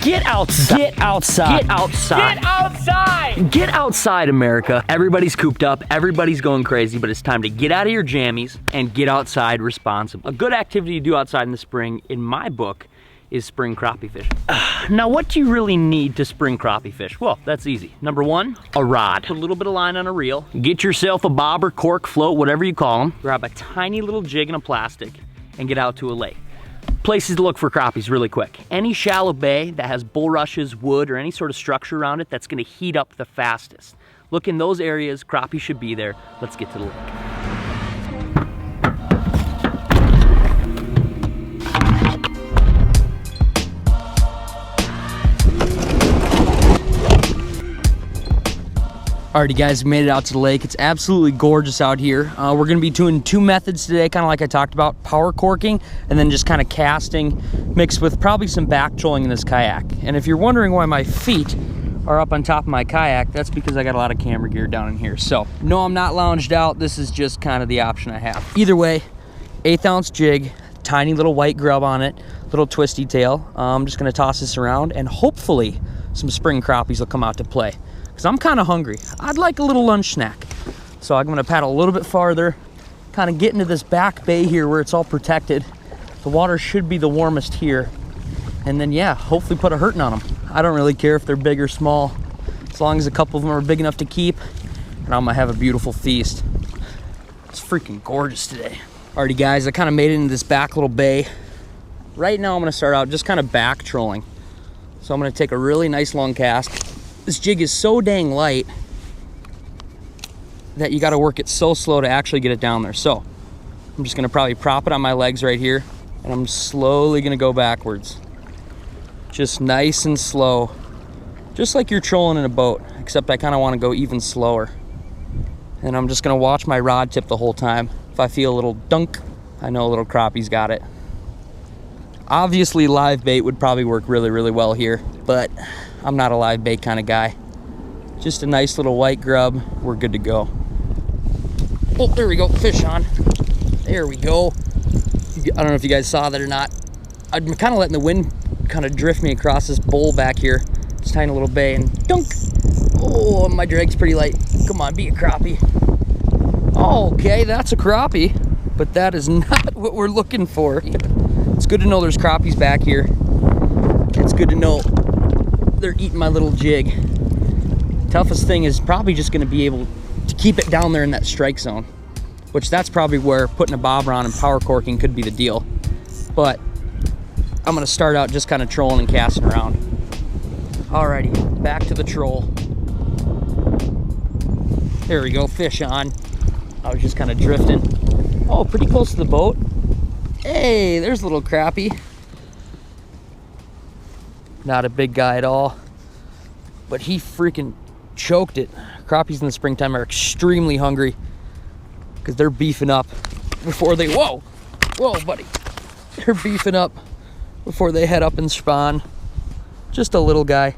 Get outside. Get outside. Get outside. Get outside. Get outside, America. Everybody's cooped up. Everybody's going crazy, but it's time to get out of your jammies and get outside responsibly. A good activity to do outside in the spring, in my book, is spring crappie fishing. Now, what do you really need to spring crappie fish? Well, that's easy. Number one, a rod. Put a little bit of line on a reel. Get yourself a bobber, cork, float, whatever you call them. Grab a tiny little jig and a plastic and get out to a lake. Places to look for crappies really quick. Any shallow bay that has bulrushes, wood, or any sort of structure around it that's gonna heat up the fastest. Look in those areas, crappie should be there. Let's get to the lake. Alrighty guys, we made it out to the lake. It's absolutely gorgeous out here. We're gonna be doing two methods today, kind of like I talked about, power corking and then just kind of casting mixed with probably some back trolling in this kayak. And if you're wondering why my feet are up on top of my kayak, that's because I got a lot of camera gear down in here. So no, I'm not lounged out. This is just kind of the option I have. Either way, 1/8 ounce jig, tiny little white grub on it, little twisty tail. I'm just gonna toss this around and hopefully some spring crappies will come out to play. Because I'm kind of hungry. I'd like a little lunch snack. So I'm gonna paddle a little bit farther, kind of get into this back bay here where it's all protected. The water should be the warmest here. And then yeah, hopefully put a hurting on them. I don't really care if they're big or small. As long as a couple of them are big enough to keep, and I'm gonna have a beautiful feast. It's freaking gorgeous today. Alrighty guys, I kind of made it into this back little bay. Right now I'm gonna start out just kind of back trolling. So I'm gonna take a really nice long cast. This jig is so dang light that you gotta work it so slow to actually get it down there. So I'm just gonna probably prop it on my legs right here, and I'm slowly gonna go backwards. Just nice and slow. Just like you're trolling in a boat, except I kinda wanna go even slower. And I'm just gonna watch my rod tip the whole time. If I feel a little dunk, I know a little crappie's got it. Obviously live bait would probably work really, really well here, but I'm not a live bait kind of guy. Just a nice little white grub, we're good to go. Oh, there we go, fish on. There we go. I don't know if you guys saw that or not. I'm kind of letting the wind kind of drift me across this bowl back here. This tiny little bay, and dunk. Oh, my drag's pretty light. Come on, be a crappie. Okay, that's a crappie, but that is not what we're looking for. It's good to know there's crappies back here. It's good to know they're eating my little jig. Toughest thing is probably just gonna be able to keep it down there in that strike zone, which that's probably where putting a bobber on and power corking could be the deal. But I'm gonna start out just kind of trolling and casting around. Alrighty, back to the troll. There we go, fish on. I was just kind of drifting. Oh, pretty close to the boat. Hey, there's a little crappie. Not a big guy at all, but he freaking choked it. Crappies in the springtime are extremely hungry because they're beefing up before they, whoa, buddy. They're beefing up before they head up and spawn. Just a little guy.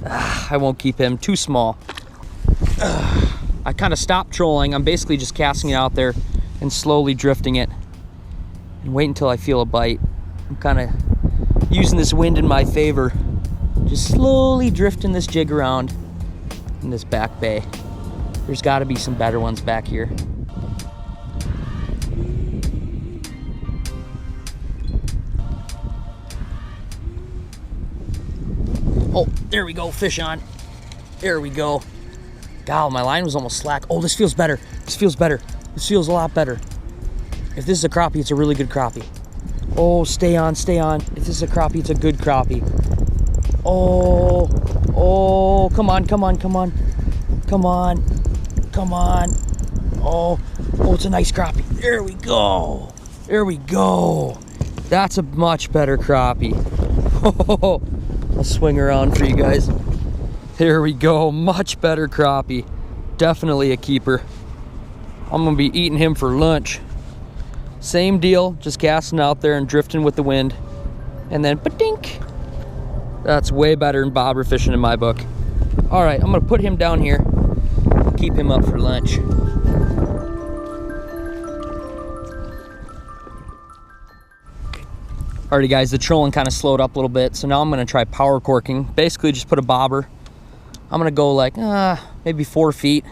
I won't keep him, too small. I kind of stopped trolling. I'm basically just casting it out there and slowly drifting it and wait until I feel a bite. I'm kind of using this wind in my favor, just slowly drifting this jig around in this back bay. There's got to be some better ones back here. Oh, there we go, fish on. There we go. God, my line was almost slack. Oh, this feels better. This feels better. This feels a lot better. If this is a crappie, it's a really good crappie. Oh, stay on, stay on. If this is a crappie, it's a good crappie. Oh, come on, come on, come on. Come on, come on. Oh, it's a nice crappie. There we go. There we go. That's a much better crappie. Oh, I'll swing around for you guys. There we go, much better crappie. Definitely a keeper. I'm gonna be eating him for lunch. Same deal, just casting out there and drifting with the wind. And then, ba-dink. That's way better than bobber fishing in my book. All right, I'm gonna put him down here, keep him up for lunch. Alrighty guys, the trolling kind of slowed up a little bit, so now I'm gonna try power corking. Basically just put a bobber. I'm gonna go like maybe 4 feet.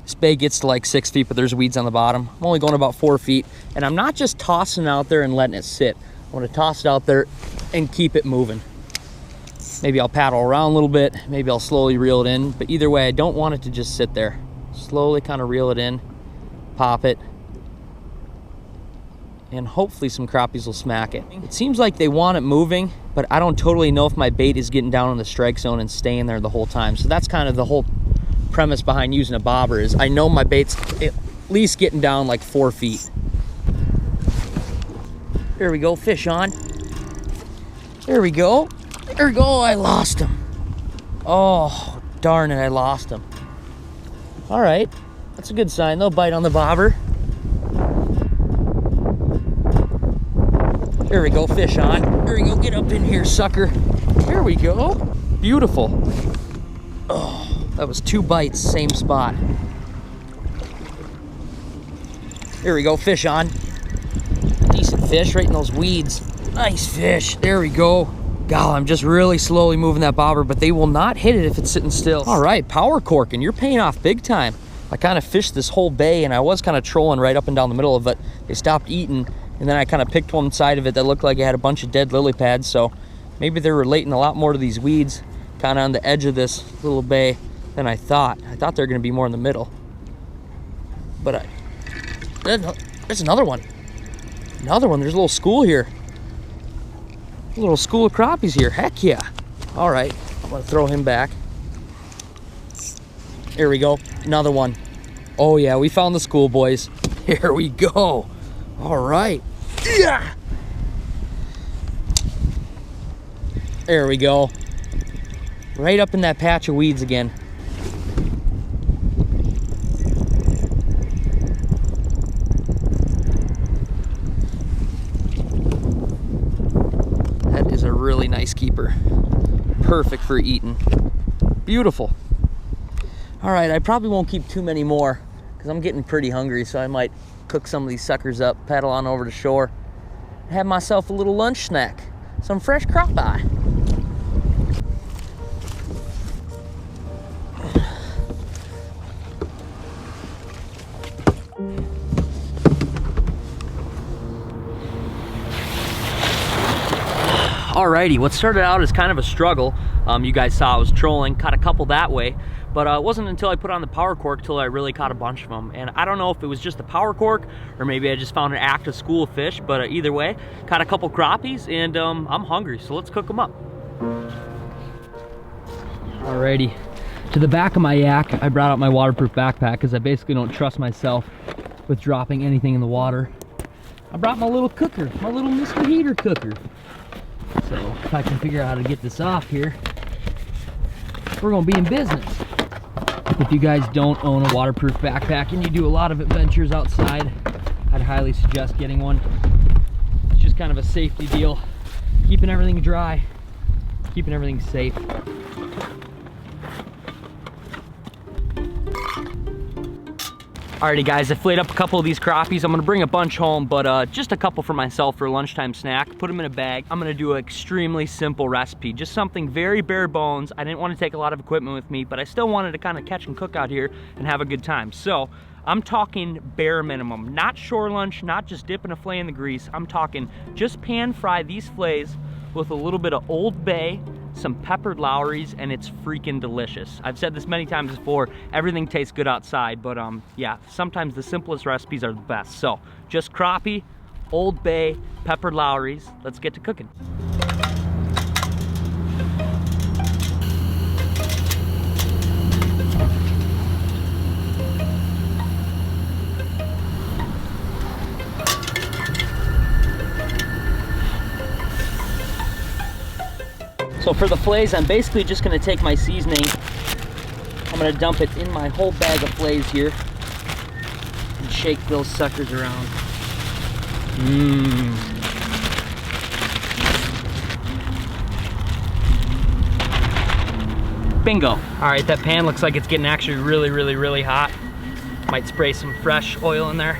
This bay gets to like 6 feet, but there's weeds on the bottom. I'm only going about 4 feet, and I'm not just tossing it out there and letting it sit. I want to toss it out there and keep it moving. Maybe I'll paddle around a little bit, maybe I'll slowly reel it in, but either way, I don't want it to just sit there. Slowly kind of reel it in, pop it, and hopefully some crappies will smack it. It seems like they want it moving, but I don't totally know if my bait is getting down in the strike zone and staying there the whole time. So that's kind of the whole premise behind using a bobber, is I know my bait's at least getting down like 4 feet. There we go, fish on. There we go. There we go, I lost him. Oh, darn it, I lost him. All right, that's a good sign. They'll bite on the bobber. There we go, fish on. There we go, get up in here, sucker. There we go, beautiful. Oh, that was 2 bites, same spot. There we go, fish on. Decent fish right in those weeds. Nice fish, there we go. God, I'm just really slowly moving that bobber, but they will not hit it if it's sitting still. All right, power corking, you're paying off big time. I kind of fished this whole bay, and I was kind of trolling right up and down the middle of it. They stopped eating, and then I kind of picked one side of it that looked like it had a bunch of dead lily pads, so maybe they're relating a lot more to these weeds kind of on the edge of this little bay than I thought. I thought they were going to be more in the middle. But there's another one. Another one. There's a little school here. A little school of crappies here. Heck yeah. All right. I'm going to throw him back. Here we go. Another one. Oh, yeah. We found the school, boys. Here we go. All right. Yeah. There we go. Right up in that patch of weeds again. That is a really nice keeper. Perfect for eating. Beautiful. All right, I probably won't keep too many more because I'm getting pretty hungry, so I might cook some of these suckers up, paddle on over to shore, have myself a little lunch snack, some fresh crappie. Alrighty, what started out as kind of a struggle, you guys saw I was trolling, caught a couple that way, but it wasn't until I put on the power cork till I really caught a bunch of them. And I don't know if it was just the power cork or maybe I just found an active school of fish, but either way, caught a couple crappies, and I'm hungry, so let's cook them up. Alrighty, to the back of my yak, I brought out my waterproof backpack because I basically don't trust myself with dropping anything in the water. I brought my little cooker, my little Mr. Heater cooker. So if I can figure out how to get this off here, we're gonna be in business. If you guys don't own a waterproof backpack and you do a lot of adventures outside, I'd highly suggest getting one. It's just kind of a safety deal, keeping everything dry, keeping everything safe. Alrighty guys, I filleted up a couple of these crappies. I'm gonna bring a bunch home, but just a couple for myself for a lunchtime snack. Put them in a bag. I'm gonna do an extremely simple recipe, just something very bare bones. I didn't want to take a lot of equipment with me, but I still wanted to kind of catch and cook out here and have a good time. So I'm talking bare minimum, not shore lunch, not just dipping a fillet in the grease. I'm talking just pan fry these fillets with a little bit of Old Bay, some peppered Lowry's, and it's freaking delicious. I've said this many times before, everything tastes good outside, but yeah, sometimes the simplest recipes are the best. So just crappie, Old Bay, peppered Lowry's. Let's get to cooking. So for the fillets, I'm basically just gonna take my seasoning, I'm gonna dump it in my whole bag of fillets here and shake those suckers around. Bingo. All right, that pan looks like it's getting actually really hot. Might spray some fresh oil in there.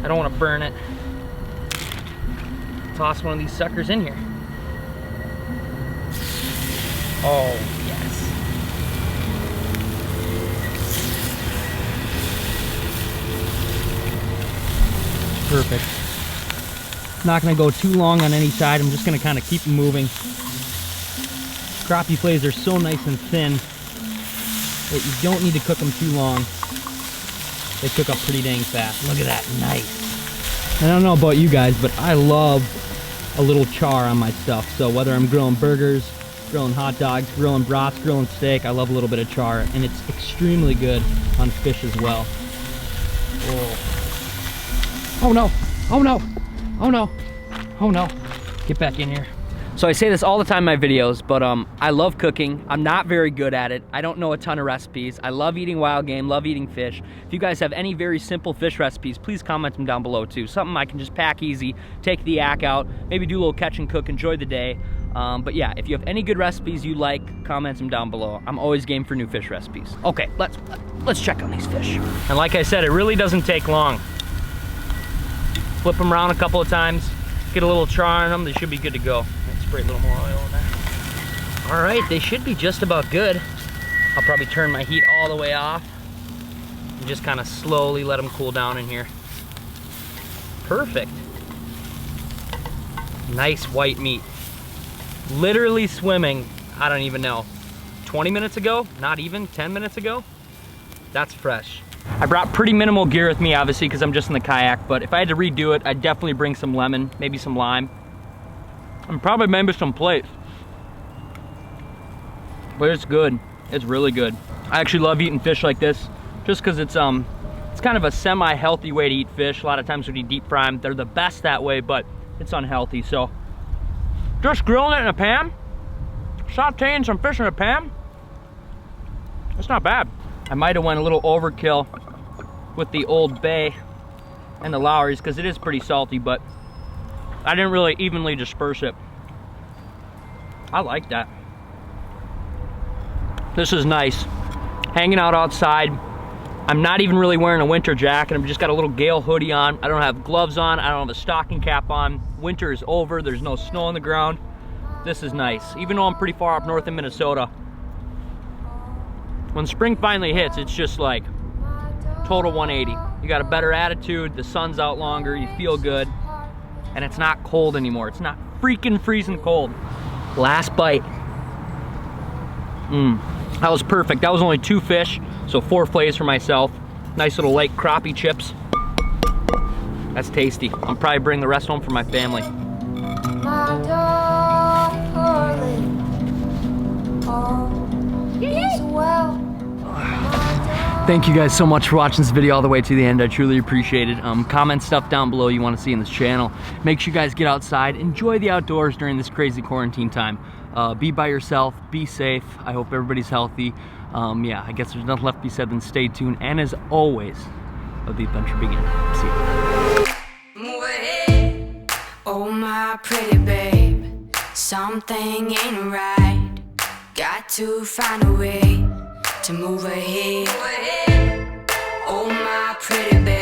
I don't wanna burn it. toss one of these suckers in here. Oh, yes. Perfect. Not gonna go too long on any side. I'm just gonna kind of keep them moving. Crappie fillets are so nice and thin that you don't need to cook them too long. They cook up pretty dang fast. Look at that, nice. And I don't know about you guys, but I love a little char on my stuff. So whether I'm grilling burgers, grilling hot dogs, grilling brats, grilling steak, I love a little bit of char, and it's extremely good on fish as well. Oh no, oh no, oh no, oh no. Get back in here. So I say this all the time in my videos, but I love cooking. I'm not very good at it. I don't know a ton of recipes. I love eating wild game, love eating fish. If you guys have any very simple fish recipes, please comment them down below too. Something I can just pack easy, take the yak out, maybe do a little catch and cook, enjoy the day. But yeah, if you have any good recipes you like, comment them down below. I'm always game for new fish recipes. Okay, let's check on these fish. And like I said, it really doesn't take long. Flip them around a couple of times, get a little char on them, they should be good to go. Spray a little more oil in there. All right, they should be just about good. I'll probably turn my heat all the way off and just kind of slowly let them cool down in here. Perfect. Nice white meat. Literally swimming, I don't even know, 20 minutes ago? Not even, 10 minutes ago? That's fresh. I brought pretty minimal gear with me, obviously, because I'm just in the kayak, but if I had to redo it, I'd definitely bring some lemon, maybe some lime, and probably maybe some plates. But it's good. It's really good. I actually love eating fish like this, just because it's kind of a semi-healthy way to eat fish. A lot of times when you deep fry them, they're the best that way, but it's unhealthy. So just grilling it in a pan, sauteing some fish in a pan, it's not bad. I might have went a little overkill with the Old Bay and the Lowry's because it is pretty salty, but I didn't really evenly disperse it. I like that. This is nice. Hanging out outside. I'm not even really wearing a winter jacket. I've just got a little Gale hoodie on. I don't have gloves on. I don't have a stocking cap on. Winter is over. There's no snow on the ground. This is nice. Even though I'm pretty far up north in Minnesota, when spring finally hits, it's just like total 180. You got a better attitude. The sun's out longer. You feel good. And it's not cold anymore. It's not freaking freezing cold. Last bite. That was perfect. That was only 2 fish, so 4 fillets for myself. Nice little lake crappie chips. That's tasty. I'll probably bring the rest home for my family. My darling, all is well. Thank you guys so much for watching this video all the way to the end. I truly appreciate it. Comment stuff down below you want to see in this channel. Make sure you guys get outside, enjoy the outdoors during this crazy quarantine time. Be by yourself, be safe. I hope everybody's healthy. Yeah, I guess there's nothing left to be said than stay tuned. And as always, let the adventure begin. See you. Move ahead, oh my pretty babe. Something ain't right. Got to find a way to move ahead. Oh my pretty baby.